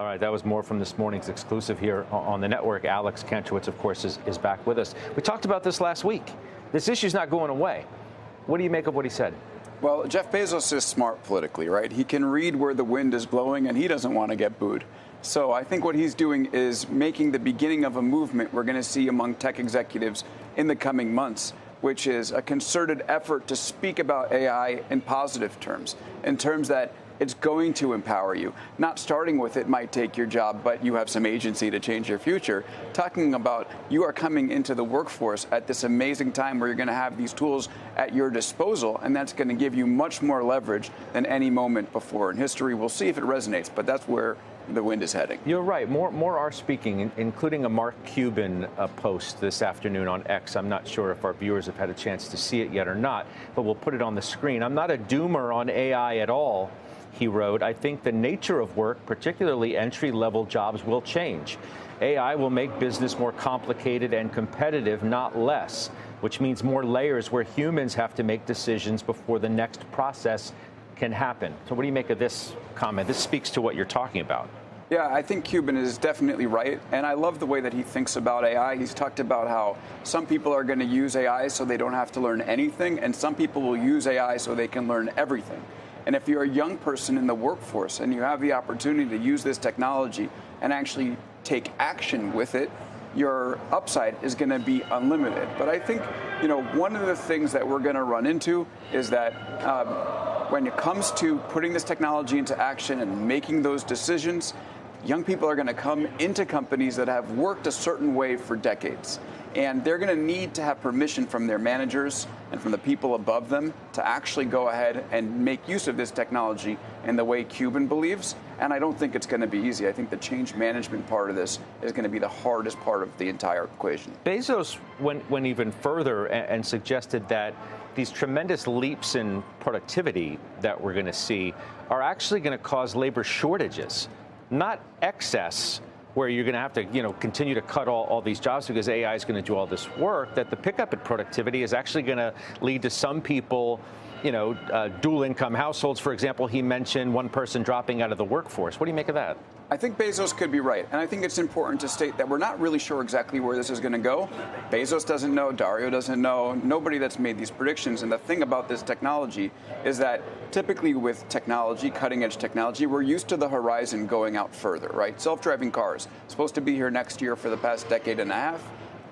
All right, that was more from this morning's exclusive here on the network. Alex Kantrowitz, of course, is back with us. We talked about this last week. This issue's not going away. What do you make of what he said? Well, Jeff Bezos is smart politically, right? He can read where the wind is blowing, and he doesn't want to get booed. So I think what he's doing is making the beginning of a movement we're going to see among tech executives in the coming months, which is a concerted effort to speak about AI in positive terms, in terms that it's going to empower you. Not starting with it might take your job, but you have some agency to change your future. Talking about you are coming into the workforce at this amazing time where you're going to have these tools at your disposal, and that's going to give you much more leverage than any moment before in history. We'll see if it resonates, but that's where the wind is heading. You're right. More are speaking, including a Mark Cuban post this afternoon on X. I'm not sure if our viewers have had a chance to see it yet or not, but we'll put it on the screen. I'm not a doomer on AI at all, he wrote. I think the nature of work, particularly entry-level jobs, will change. AI will make business more complicated and competitive, not less, which means more layers where humans have to make decisions before the next process can happen. So what do you make of this comment? This speaks to what you're talking about. Yeah, I think Cuban is definitely right, and I love the way that he thinks about AI. He's talked about how some people are going to use AI so they don't have to learn anything, and some people will use AI so they can learn everything. And if you're a young person in the workforce and you have the opportunity to use this technology and actually take action with it, your upside is going to be unlimited. But I think, one of the things that we're going to run into is that when it comes to putting this technology into action and making those decisions, young people are going to come into companies that have worked a certain way for decades. And they're going to need to have permission from their managers and from the people above them to actually go ahead and make use of this technology in the way Cuban believes. And I don't think it's going to be easy. I think the change management part of this is going to be the hardest part of the entire equation. Bezos went even further and suggested that these tremendous leaps in productivity that we're going to see are actually going to cause labor shortages, not excess, where you're going to have to, continue to cut all these jobs because AI is going to do all this work. That the pickup in productivity is actually going to lead to some people, dual income households, for example. He mentioned one person dropping out of the workforce. What do you make of that? I think Bezos could be right. And I think it's important to state that we're not really sure exactly where this is going to go. Bezos doesn't know. Dario doesn't know. Nobody that's made these predictions. And the thing about this technology is that typically with technology, cutting edge technology, we're used to the horizon going out further, right? Self-driving cars, supposed to be here next year for the past decade and a half.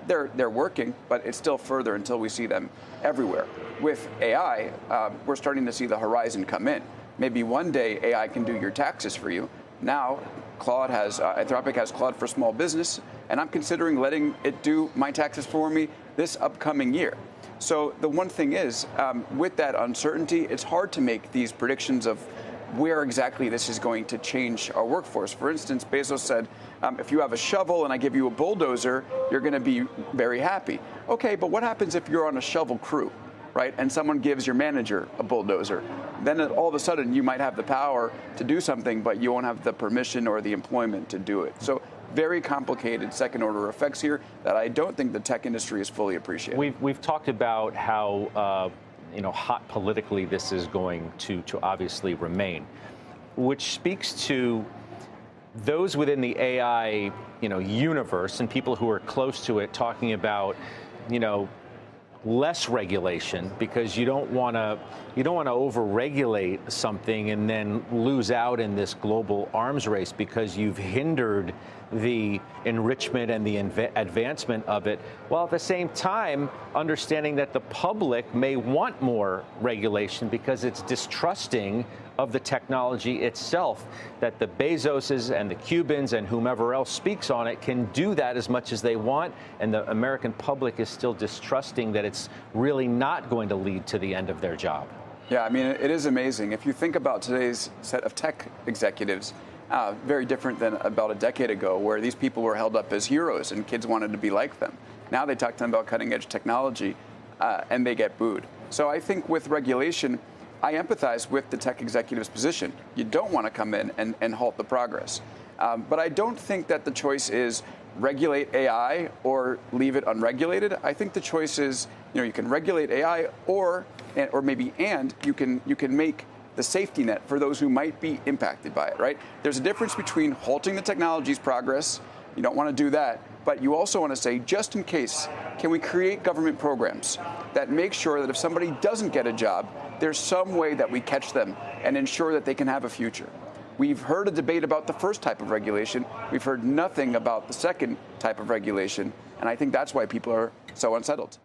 They're working, but it's still further until we see them everywhere. With AI, we're starting to see the horizon come in. Maybe one day AI can do your taxes for you. Now, Anthropic has Claude for small business, and I'm considering letting it do my taxes for me this upcoming year. So the one thing is, with that uncertainty, it's hard to make these predictions of where exactly this is going to change our workforce. For instance, Bezos said, if you have a shovel and I give you a bulldozer, you're going to be very happy. Okay, but what happens if you're on a shovel crew, right? And someone gives your manager a bulldozer. Then all of a sudden you might have the power to do something, but you won't have the permission or the employment to do it. So very complicated second order effects here that I don't think the tech industry is fully appreciating. We've talked about how hot politically this is going to obviously remain, which speaks to those within the AI universe and people who are close to it talking about less regulation, because you don't want to over-regulate something and then lose out in this global arms race because you've hindered the enrichment and the advancement of it, while at the same time understanding that the public may want more regulation because it's distrusting of the technology itself, that the Bezoses and the Cubans and whomever else speaks on it can do that as much as they want, and the American public is still distrusting that it's really not going to lead to the end of their job. Yeah, I mean, it is amazing. If you think about today's set of tech executives, very different than about a decade ago, where these people were held up as heroes and kids wanted to be like them. Now they talk to them about cutting edge technology and they get booed. So I think with regulation, I empathize with the tech executive's position. You don't want to come in and halt the progress. But I don't think that the choice is regulate AI or leave it unregulated. I think the choice is, you can regulate AI or maybe you can make the safety net for those who might be impacted by it, right? There's a difference between halting the technology's progress. You don't want to do that. But you also want to say, just in case, can we create government programs that make sure that if somebody doesn't get a job, there's some way that we catch them and ensure that they can have a future. We've heard a debate about the first type of regulation. We've heard nothing about the second type of regulation. And I think that's why people are so unsettled.